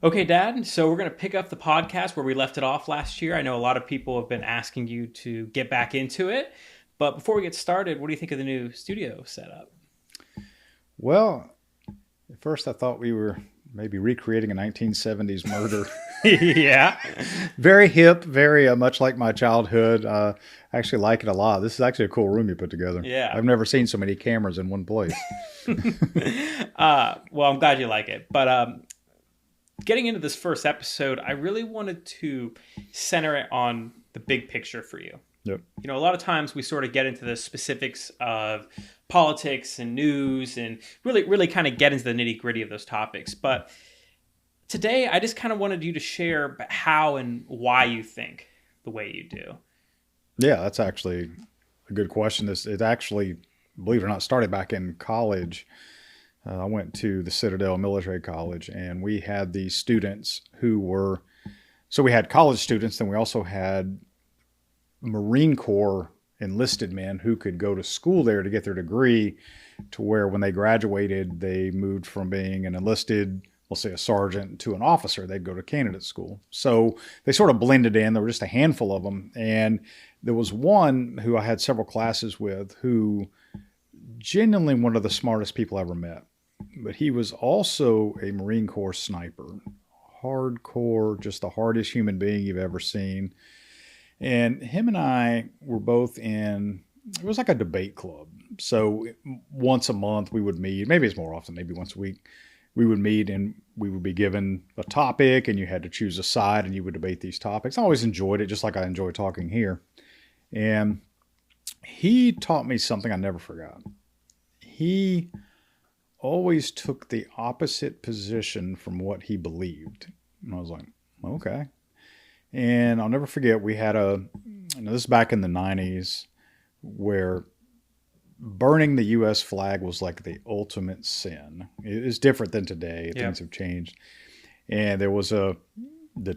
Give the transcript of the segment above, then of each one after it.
Okay, Dad, so we're going to pick up the podcast where we left it off last year. I know a lot of people have been asking you to get back into it. But before we get started, what do you think of the new studio setup? Well, at first I thought we were maybe recreating a 1970s murder. Yeah. Very hip, very much like my childhood. I actually like it a lot. This is actually a cool room you put together. Yeah. I've never seen so many cameras in one place. Well, I'm glad you like it. But getting into this first episode, I really wanted to center it on the big picture for you. Yep. You know, a lot of times we sort of get into the specifics of politics and news and really kind of get into the nitty gritty of those topics. But today, I just kind of wanted you to share how and why you think the way you do. Yeah, that's actually a good question. It actually, believe it or not, started back in college. I went to the Citadel Military College, and we had these students who were, so we had college students, then we also had Marine Corps enlisted men who could go to school there to get their degree, to where when they graduated, they moved from being an enlisted, we'll say a sergeant, to an officer. They'd go to candidate school. So they sort of blended in. There were just a handful of them. And there was one who I had several classes with who genuinely one of the smartest people I ever met. But he was also a Marine Corps sniper. Hardcore, just the hardest human being you've ever seen. And him and I were both in, it was like a debate club. So once a month we would meet, maybe it's more often, maybe once a week, we would meet and we would be given a topic and you had to choose a side and you would debate these topics. I always enjoyed it, just like I enjoy talking here. And he taught me something I never forgot. He always took the opposite position from what he believed. And I was like, okay. And I'll never forget, we had this is back in the 90s, where burning the U.S. flag was like the ultimate sin. It is different than today. Yeah. Things have changed. And there was the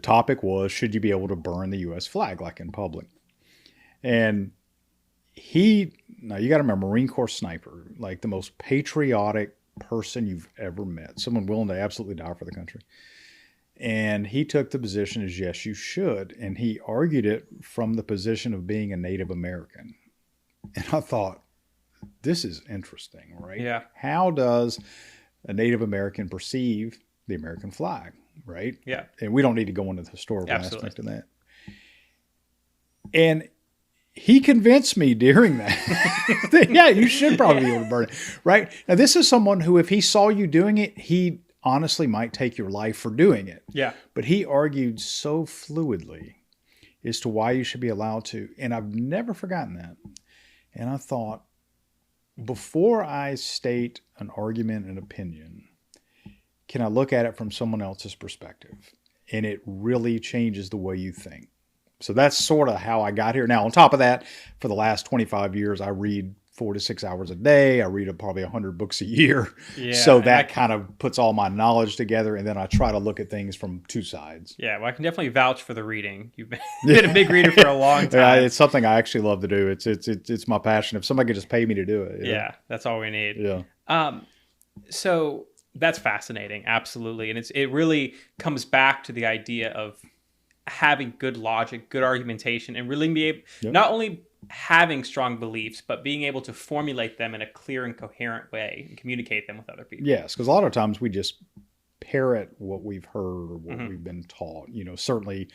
topic was, should you be able to burn the U.S. flag, like in public? And now you got to remember, Marine Corps sniper, like the most patriotic person you've ever met, someone willing to absolutely die for the country. And he took the position as, yes, you should. And he argued it from the position of being a Native American. And I thought, this is interesting, right? Yeah. How does a Native American perceive the American flag, right? Yeah. And we don't need to go into the historical Absolutely. aspect of that. And he convinced me during that, that, yeah, you should probably be able to burn it, right? Now, this is someone who, if he saw you doing it, he honestly might take your life for doing it. Yeah. But he argued so fluidly as to why you should be allowed to. And I've never forgotten that. And I thought, before I state an argument and opinion, can I look at it from someone else's perspective? And it really changes the way you think. So that's sort of how I got here. Now, on top of that, for the last 25 years, I read 4 to 6 hours a day. I read probably 100 books a year. Yeah, so that kind of puts all my knowledge together. And then I try to look at things from two sides. Yeah, well, I can definitely vouch for the reading. You've been a big reader for a long time. Yeah, it's something I actually love to do. It's my passion. If somebody could just pay me to do it. Yeah, that's all we need. Yeah. So that's fascinating. Absolutely. And it really comes back to the idea of having good logic, good argumentation, and really be able, not only having strong beliefs, but being able to formulate them in a clear and coherent way and communicate them with other people. Yes, because a lot of times we just parrot what we've heard or what we've been taught. You know, certainly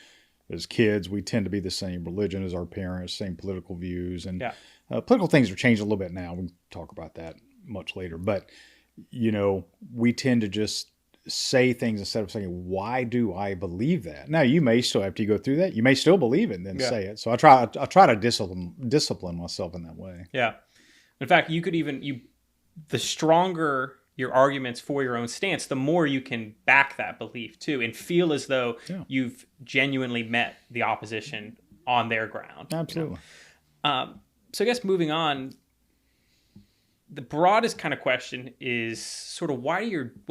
as kids, we tend to be the same religion as our parents, same political views. And political things have changed a little bit now. We can talk about that much later. But, you know, we tend to just say things instead of saying, why do I believe that? Now, you may still, after you go through that, you may still believe it and then say it. So I try to discipline myself in that way. Yeah. In fact, you could the stronger your arguments for your own stance, the more you can back that belief too and feel as though you've genuinely met the opposition on their ground. Absolutely. You know? So I guess moving on, the broadest kind of question is sort of why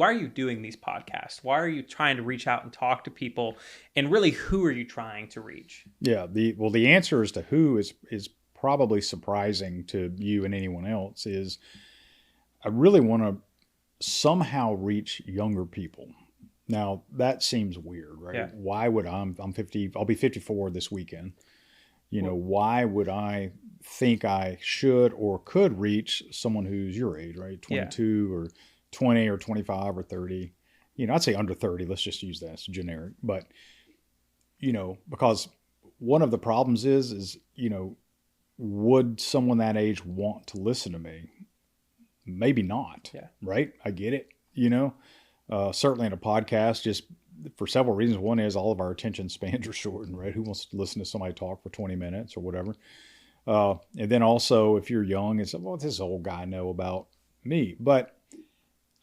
are you doing these podcasts? Why are you trying to reach out and talk to people? And really, who are you trying to reach? Yeah, the answer as to who is probably surprising to you and anyone else. Is I really want to somehow reach younger people. Now that seems weird, right? Yeah. Why would I'm 50, I'll be 54 this weekend. Why would I think I should or could reach someone who's your age, right? 22 or 20 or 25 or 30. I'd say under 30. Let's just use that as generic. But, because one of the problems is, would someone that age want to listen to me? Maybe not. Yeah. Right? I get it. Certainly in a podcast, just for several reasons. One is all of our attention spans are shortened, right? Who wants to listen to somebody talk for 20 minutes or whatever? And then also, if you're young, it's, well, what does this old guy know about me? But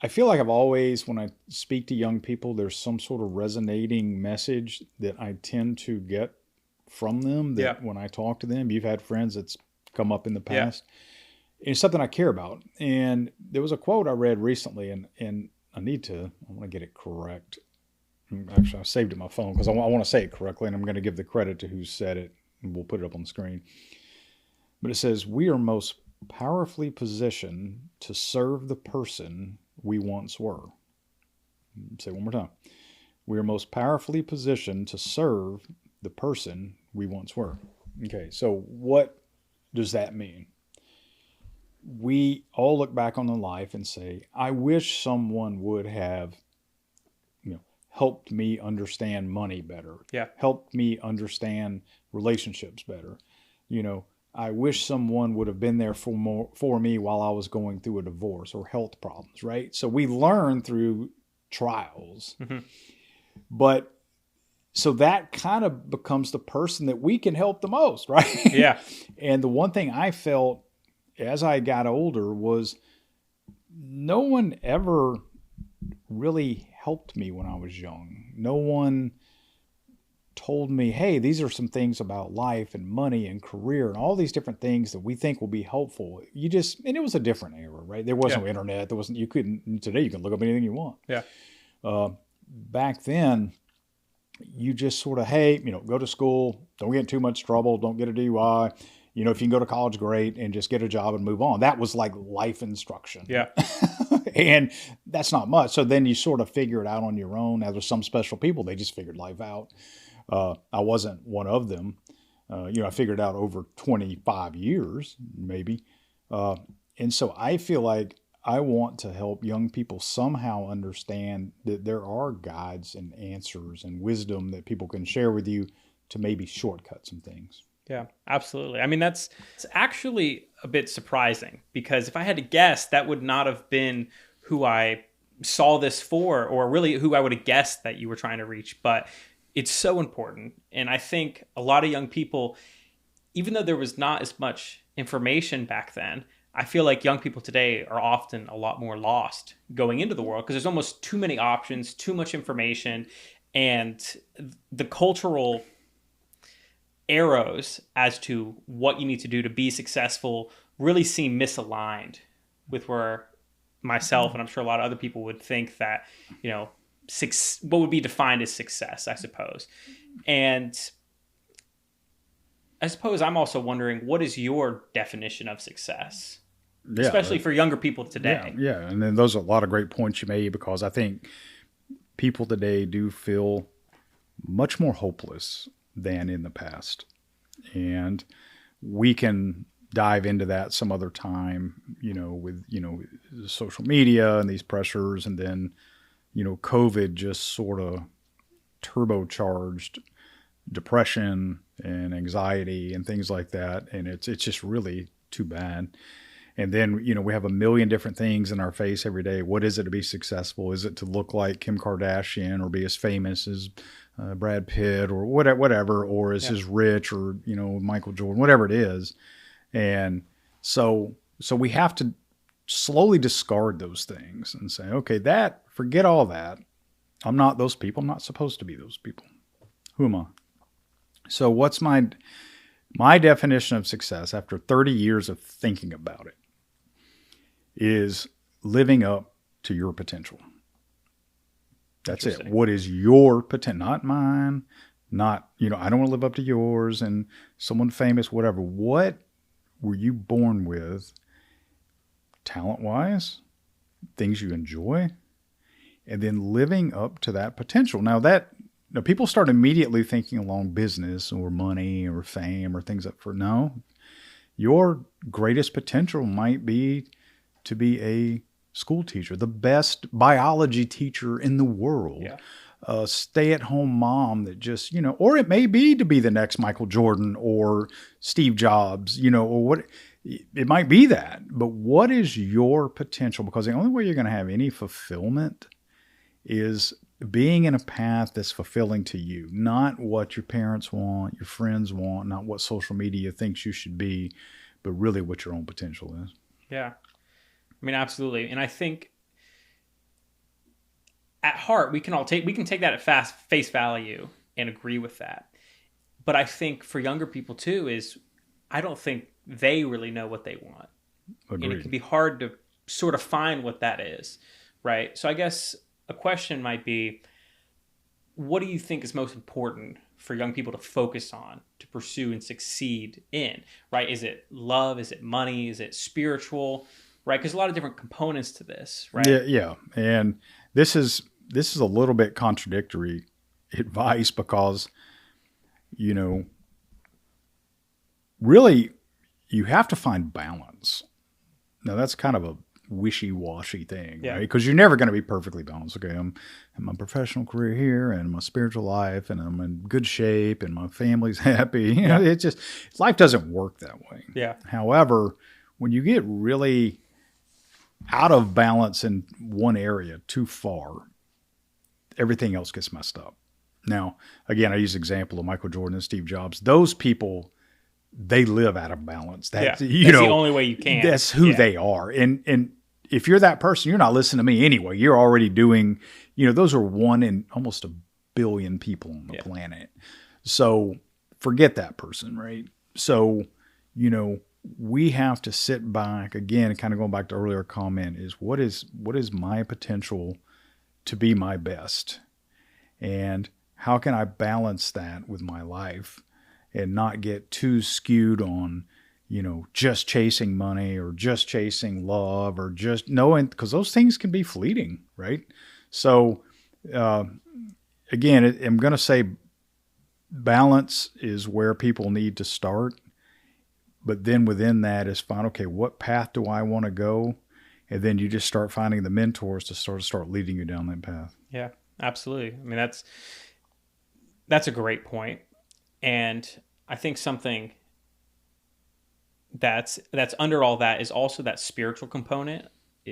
I feel like I've always, when I speak to young people, there's some sort of resonating message that I tend to get from them that when I talk to them. You've had friends that's come up in the past. Yeah. It's something I care about. And there was a quote I read recently, and I want to get it correct. Actually, I saved it in my phone because I want to say it correctly, and I'm going to give the credit to who said it, and we'll put it up on the screen. But it says, "We are most powerfully positioned to serve the person we once were." Say it one more time. We are most powerfully positioned to serve the person we once were. Okay, so what does that mean? We all look back on the life and say, I wish someone would have helped me understand money better. Yeah. Helped me understand relationships better. I wish someone would have been there for me while I was going through a divorce or health problems, right? So we learn through trials. Mm-hmm. But so that kind of becomes the person that we can help the most, right? Yeah. And the one thing I felt as I got older was no one ever really helped me when I was young. No one told me, hey, these are some things about life and money and career and all these different things that we think will be helpful. And it was a different era, right? There was no internet. Today you can look up anything you want. Yeah. Back then, you just sort of, hey, go to school, don't get in too much trouble, don't get a DUI. If you can go to college, great, and just get a job and move on. That was like life instruction. Yeah. And that's not much. So then you sort of figure it out on your own. As with some special people, they just figured life out. I wasn't one of them. I figured it out over 25 years, maybe. And so I feel like I want to help young people somehow understand that there are guides and answers and wisdom that people can share with you to maybe shortcut some things. Yeah, absolutely. I mean, it's actually a bit surprising because if I had to guess, that would not have been who I saw this for, or really who I would have guessed that you were trying to reach. But it's so important. And I think a lot of young people, even though there was not as much information back then, I feel like young people today are often a lot more lost going into the world because there's almost too many options, too much information, and the cultural arrows as to what you need to do to be successful really seem misaligned with where myself and I'm sure a lot of other people would think that, what would be defined as success, I suppose. And I suppose I'm also wondering, what is your definition of success? Yeah, especially for younger people today. Yeah. And then those are a lot of great points you made, because I think people today do feel much more hopeless than in the past. And we can dive into that some other time, with, social media and these pressures. And then, COVID just sort of turbocharged depression and anxiety and things like that. And it's just really too bad. And then, we have a million different things in our face every day. What is it to be successful? Is it to look like Kim Kardashian or be as famous as Brad Pitt or whatever, or is as rich or, Michael Jordan, whatever it is. And so we have to slowly discard those things and say, okay, forget all that. I'm not those people. I'm not supposed to be those people. Who am I? So what's my definition of success after 30 years of thinking about it is living up to your potential. That's it. What is your potential? Not mine. Not, I don't want to live up to yours and someone famous, whatever. What were you born with, talent-wise, things you enjoy? and then living up to that potential. Now people start immediately thinking along business or money or fame or things like no, your greatest potential might be to be a school teacher, the best biology teacher in the world. Yeah. A stay-at-home mom that just, or it may be to be the next Michael Jordan or Steve Jobs, or what it might be that. But what is your potential? Because the only way you're going to have any fulfillment is being in a path that's fulfilling to you, not what your parents want, your friends want, not what social media thinks you should be, but really what your own potential is. Yeah. I mean, absolutely. And I think at heart, we can take that at face value and agree with that. But I think for younger people too I don't think they really know what they want. Agreed. And it can be hard to sort of find what that is, right? So I guess a question might be, what do you think is most important for young people to focus on, to pursue and succeed in, right? Is it love? Is it money? Is it spiritual? Right? Because a lot of different components to this, right? Yeah. And this is a little bit contradictory advice because, really you have to find balance. Now that's kind of a wishy-washy thing, right? Because you're never going to be perfectly balanced. Okay, I'm in my professional career here and my spiritual life and I'm in good shape and my family's happy. It's just, life doesn't work that way. Yeah. However, when you get really out of balance in one area too far, everything else gets messed up. Now, again, I use the example of Michael Jordan and Steve Jobs. Those people, they live out of balance. That's the only way you can. That's who they are. And if you're that person, you're not listening to me anyway. You're already doing, those are 1 in almost 1 billion people on the planet. So forget that person, right? So, we have to sit back again, kind of going back to earlier comment is what is my potential to be my best? And how can I balance that with my life and not get too skewed on, just chasing money or just chasing love or just knowing, because those things can be fleeting, right? So, again, I'm going to say balance is where people need to start. But then within that is find, okay, what path do I want to go? And then you just start finding the mentors to start leading you down that path. Yeah, absolutely. I mean, that's a great point. And I think something that's under all that is also that spiritual component.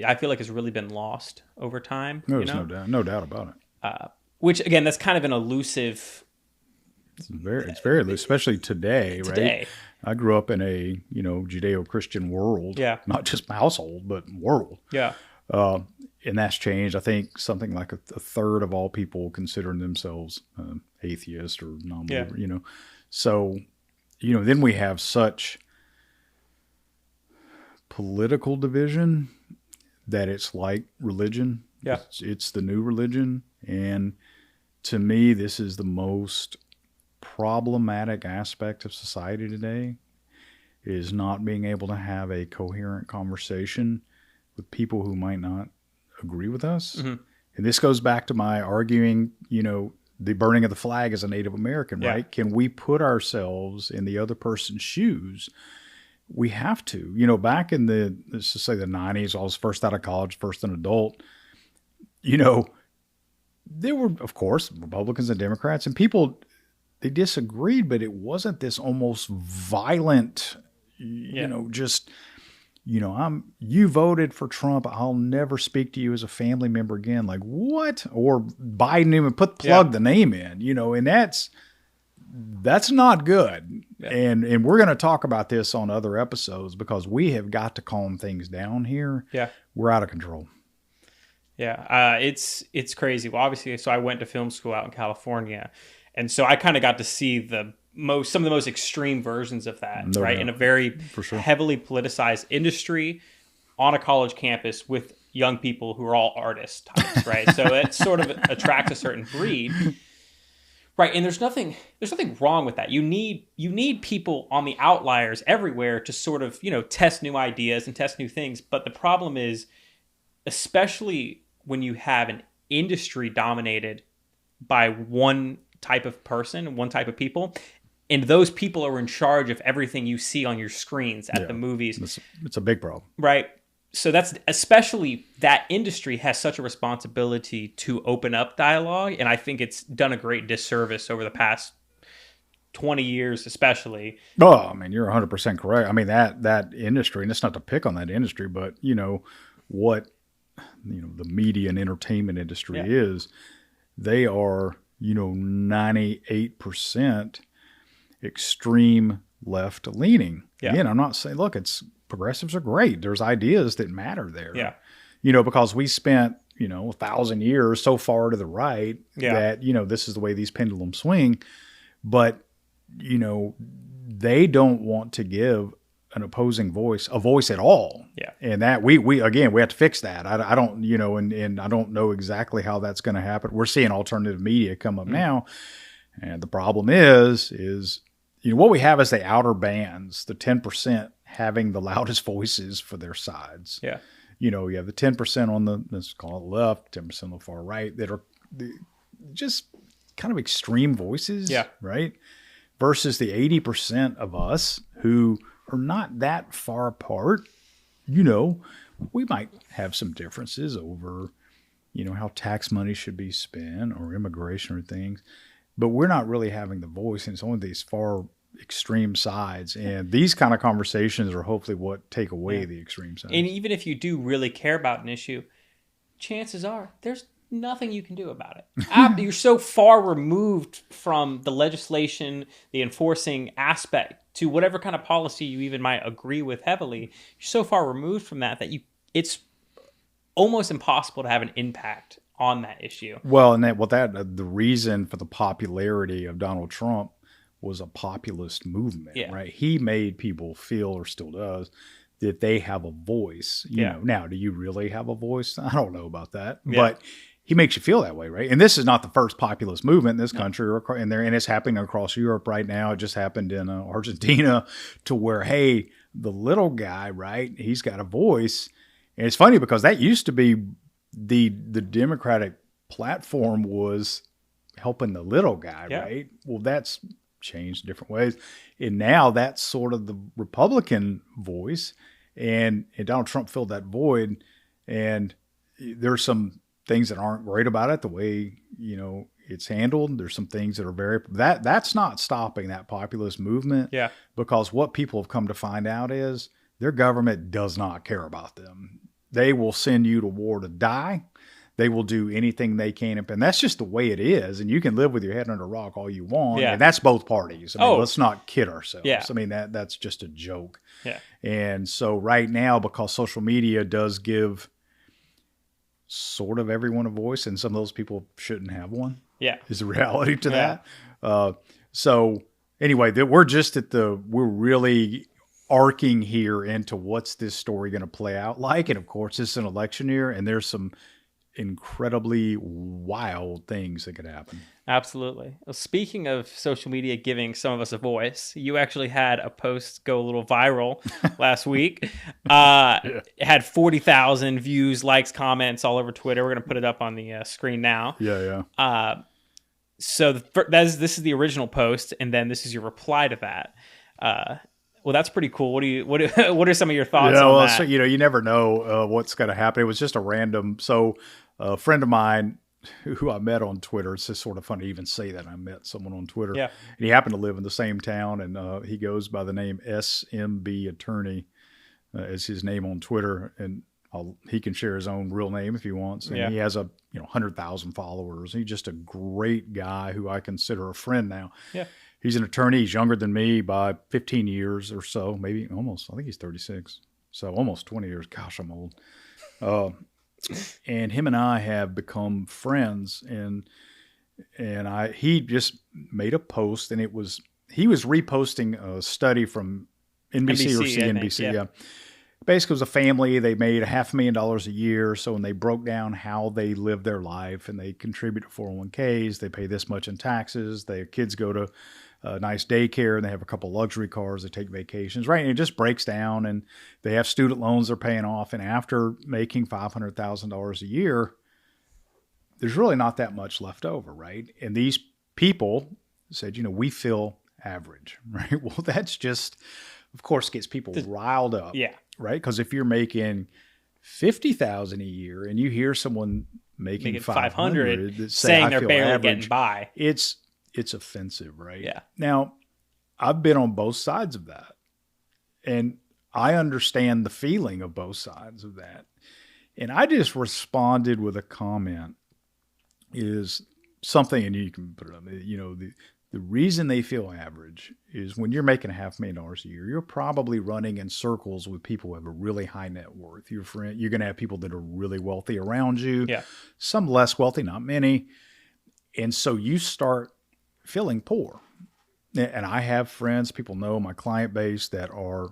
I feel like has really been lost over time. There's no doubt about it. Which again, that's kind of an elusive. It's very loose, especially today, right? I grew up in a Judeo-Christian world, not just my household, but world. Yeah. And that's changed. I think something like a third of all people considering themselves atheist or non-believer. So, then we have such political division that it's like religion. Yeah. It's the new religion. And to me, this is the most problematic aspect of society today, is not being able to have a coherent conversation with people who might not agree with us. Mm-hmm. And this goes back to my arguing, the burning of the flag as a Native American, right? Can we put ourselves in the other person's shoes? We have to. Back in let's just say the 90s, I was first out of college, first an adult, there were, of course, Republicans and Democrats, and people, they disagreed, but it wasn't this almost violent, you voted for Trump, I'll never speak to you as a family member again. Like, what? Or Biden even plug the name in, and that's not good. Yeah. And we're going to talk about this on other episodes because we have got to calm things down here. Yeah. We're out of control. Yeah. It's crazy. Well, obviously, so I went to film school out in California. And so I kind of got to see some of the most extreme versions of that, right? Doubt. In a very heavily politicized industry on a college campus with young people who are all artist types, right? So it sort of attracts a certain breed, right? And there's nothing wrong with that. You need people on the outliers everywhere to sort of, test new ideas and test new things. But the problem is, especially when you have an industry dominated by one type of person, one type of people. And those people are in charge of everything you see on your screens at the movies. It's a big problem. Right. So that's especially that industry has such a responsibility to open up dialogue. And I think it's done a great disservice over the past 20 years, especially. Oh, I mean, you're 100% correct. I mean, that industry, and it's not to pick on that industry, but what, the media and entertainment industry is, they are, 98% extreme left leaning. Yeah. Again, I'm not saying, look, progressives are great. There's ideas that matter there. Yeah. Because we spent, 1,000 years so far to the right that, this is the way these pendulums swing. But, they don't want to give an opposing voice a voice at all. Yeah. And that we have to fix that. I don't, and I don't know exactly how that's going to happen. We're seeing alternative media come up now. And the problem is what we have is the outer bands, the 10% having the loudest voices for their sides. Yeah. You have the 10% on the, let's call it left, 10% on the far right that are just kind of extreme voices. Yeah. Right. Versus the 80% of us who are not that far apart. We might have some differences over, how tax money should be spent or immigration or things, but we're not really having the voice. And it's only these far extreme sides. And these kind of conversations are hopefully what take away the extreme sides. And even if you do really care about an issue, chances are there's nothing you can do about it. You're so far removed from the legislation, the enforcing aspect to whatever kind of policy you even might agree with heavily. You're so far removed from that it's almost impossible to have an impact on that issue. Well, and the reason for the popularity of Donald Trump was a populist movement, right? He made people feel, or still does, that they have a voice. You know, now, do you really have a voice? I don't know about that, but he makes you feel that way, right? And this is not the first populist movement in this country, and it's happening across Europe right now. It just happened in Argentina, to where, hey, the little guy, right? He's got a voice, and it's funny because that used to be the Democratic platform was helping the little guy, right? Well, that's changed different ways, and now that's sort of the Republican voice, and Donald Trump filled that void. And there's some things that aren't great about it, the way it's handled. There's some things that are that's not stopping that populist movement. Yeah, because what people have come to find out is their government does not care about them. They will send you to war to die. They will do anything they can. And that's just the way it is. And you can live with your head under a rock all you want. Yeah. And that's both parties. I mean, let's not kid ourselves. Yeah. I mean, that's just a joke. Yeah. And so right now, because social media does give sort of everyone a voice, and some of those people shouldn't have one. Yeah. Is the reality to that. So anyway, we're really arcing here into what's this story going to play out like. And of course, it's an election year, and there's some incredibly wild things that could happen. Absolutely. Well, speaking of social media giving some of us a voice, you actually had a post go a little viral last week. It had 40,000 views, likes, comments all over Twitter. We're going to put it up on the screen now. So this is the original post, and then this is your reply to that. Well, that's pretty cool. What are some of your thoughts on that? So, you never know what's going to happen. It was just a random. So a friend of mine who I met on Twitter, it's just sort of fun to even say that I met someone on Twitter. Yeah. And he happened to live in the same town, and he goes by the name SMB Attorney as his name on Twitter. And he can share his own real name if he wants. And he has 100,000 followers. He's just a great guy who I consider a friend now. Yeah. He's an attorney. He's younger than me by 15 years or so, maybe almost. I think he's 36. So almost 20 years. Gosh, I'm old. And him and I have become friends. And he just made a post, and he was reposting a study from NBC or CNBC. Yeah. Basically, it was a family. They made $500,000 a year. So when they broke down how they live their life, and they contribute to 401ks, they pay this much in taxes. Their kids go to a nice daycare, and they have a couple luxury cars. They take vacations, right? And it just breaks down, and they have student loans they're paying off. And after making $500,000 a year, there's really not that much left over, right? And these people said, we feel average, right? Well, that's just, of course, gets people riled up, right? Because if you're making $50,000 a year and you hear someone making 500 saying they're barely average, getting by, it's offensive, right? Yeah. Now, I've been on both sides of that, and I understand the feeling of both sides of that. And I just responded with a comment is something, and you can put it up, the reason they feel average is when you're making $500,000 a year, you're probably running in circles with people who have a really high net worth. You're going to have people that are really wealthy around you, some less wealthy, not many. And so you start feeling poor. And I have friends, people know my client base that are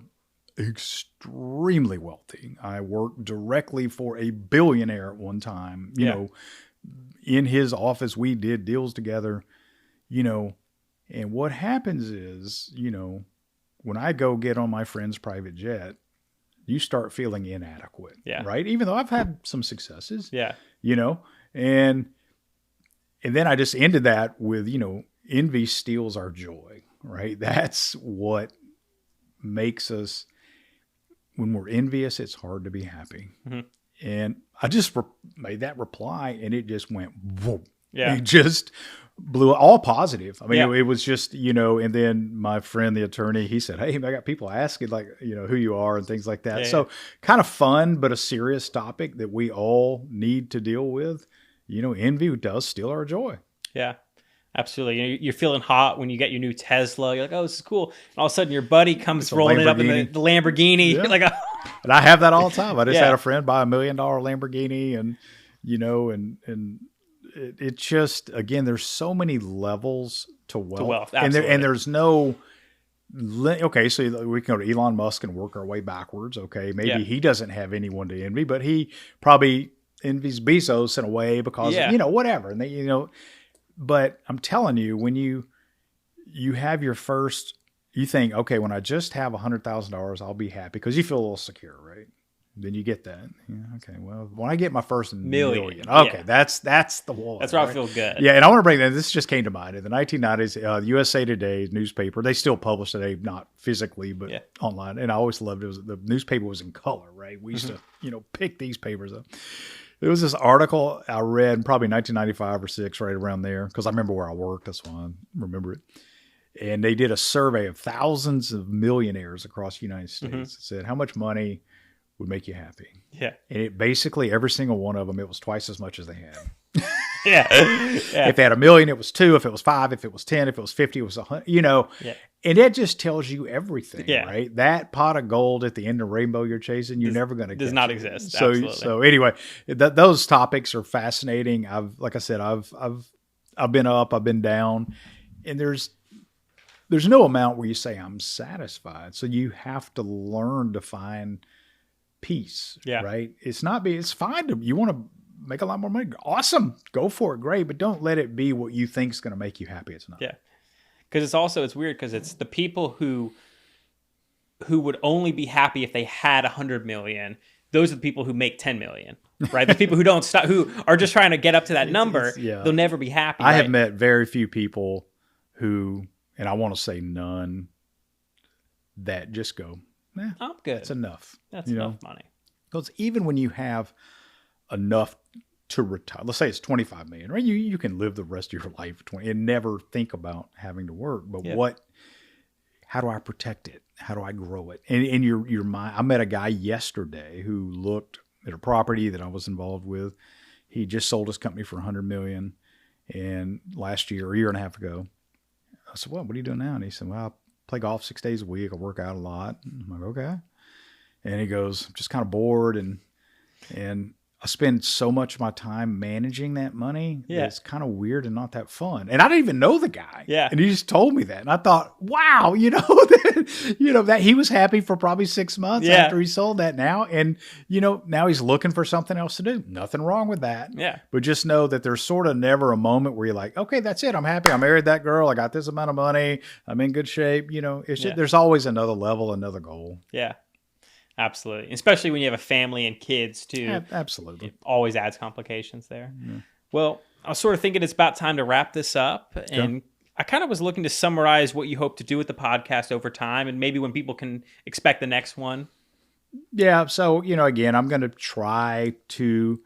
extremely wealthy. I worked directly for a billionaire at one time. You know, in his office, we did deals together, and what happens is, when I go get on my friend's private jet, you start feeling inadequate, right? Even though I've had some successes, and then I just ended that with, envy steals our joy, right? That's what makes us, when we're envious, it's hard to be happy. Mm-hmm. And I just made that reply, and it just went, whoa. Yeah. It just blew all positive. I mean, it was just, and then my friend, the attorney, he said, hey, I got people asking who you are and things like that. Yeah, so kind of fun, but a serious topic that we all need to deal with. Envy does steal our joy. Yeah. Absolutely. You're feeling hot when you get your new Tesla. You're like, oh, this is cool. And all of a sudden your buddy comes rolling it up in the Lamborghini. Yeah. You're like, oh. And I have that all the time. I just had a friend buy $1 million Lamborghini, and, and it just, again, there's so many levels to wealth. And there's no, okay, so we can go to Elon Musk and work our way backwards. Okay. Maybe he doesn't have anyone to envy, but he probably envies Bezos in a way because, whatever. And they, but I'm telling you, when you have your first, you think, okay, when I just have $100,000, I'll be happy because you feel a little secure, right? Then you get that. Yeah, okay, well, when I get my first million, okay, that's the one. That's where I feel good. Yeah, and I want to bring that. This just came to mind. In the 1990s, USA Today newspaper, they still publish today, not physically, but online. And I always loved it. The newspaper was in color, right? We used to, pick these papers up. There was this article I read in probably 1995 or 6, right around there, because I remember where I worked. That's why I remember it. And they did a survey of thousands of millionaires across the United States. It said, how much money would make you happy? Yeah. And it basically, every single one of them, it was twice as much as they had. If they had $1 million, it was 2. If it was 5, if it was 10, if it was 50, it was 100, And it just tells you everything, right? That pot of gold at the end of the rainbow you're chasing, you're never going to get. Does not exist. So anyway, those topics are fascinating. Like I said, I've been up, I've been down, and there's no amount where you say I'm satisfied. So you have to learn to find peace, right? It's fine you want to make a lot more money. Awesome. Go for it. Great. But don't let it be what you think is going to make you happy. It's not. Yeah. Because it's weird because it's the people who would only be happy if they had 100 million. Those are the people who make 10 million, right? The people who don't stop, who are just trying to get up to that number, they'll never be happy. I have met very few people who, and I want to say none, that just go, I'm good. That's enough. That's enough money. Because even when you have enough to retire, let's say it's 25 million, right? You can live the rest of your life and never think about having to work. But how do I protect it? How do I grow it? And in your mind, I met a guy yesterday who looked at a property that I was involved with. He just sold his company for $100 million, and last year, a year and a half ago, I said, what are you doing now? And he said, well, I play golf 6 days a week. I work out a lot. I'm like, okay. And he goes, I'm just kind of bored, and I spend so much of my time managing that money. Yeah. It's kind of weird and not that fun. And I didn't even know the guy. Yeah. And he just told me that. And I thought, wow, that he was happy for probably 6 months after he sold that now. And, now he's looking for something else to do. Nothing wrong with that. Yeah. But just know that there's sort of never a moment where you're like, okay, that's it. I'm happy. I married that girl. I got this amount of money. I'm in good shape. It's just, there's always another level, another goal. Yeah. Absolutely. Especially when you have a family and kids too. Yeah, absolutely. It always adds complications there. Well, I was sort of thinking it's about time to wrap this up. And I kind of was looking to summarize what you hope to do with the podcast over time and maybe when people can expect the next one. Yeah. So, again, I'm going to try to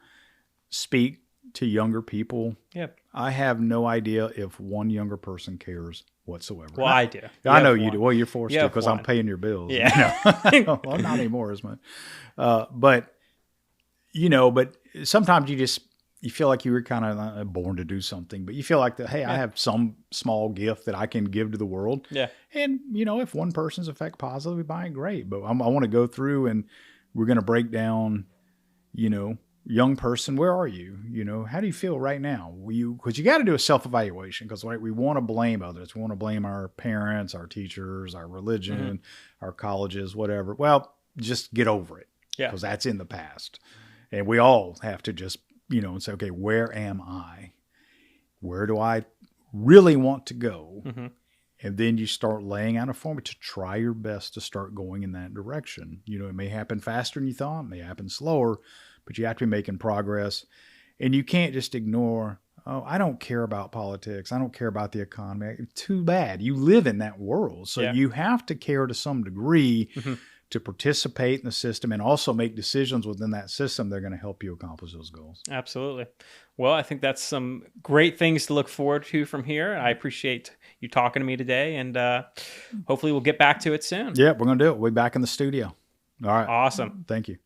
speak to younger people. Yeah. I have no idea if one younger person cares whatsoever. Well, I do. I know you do. Well, you're forced to because I'm paying your bills. Yeah. Well, not anymore as much. But sometimes you feel like you were kind of born to do something, but you feel like that, hey, I have some small gift that I can give to the world. Yeah. And, if one person's affected positively by it, great. But I want to go through and we're going to break down, young person, where are you? How do you feel right now? Because you got to do a self-evaluation because we want to blame others. We want to blame our parents, our teachers, our religion, our colleges, whatever. Well, just get over it because that's in the past. And we all have to just, and say, okay, where am I? Where do I really want to go? Mm-hmm. And then you start laying out a formula to try your best to start going in that direction. It may happen faster than you thought, it may happen slower, but you have to be making progress. And you can't just ignore, oh, I don't care about politics. I don't care about the economy. Too bad. You live in that world. So you have to care to some degree to participate in the system and also make decisions within that system. They're going to help you accomplish those goals. Absolutely. Well, I think that's some great things to look forward to from here. I appreciate you talking to me today, and hopefully we'll get back to it soon. Yeah, we're going to do it. We'll be back in the studio. All right. Awesome. Thank you.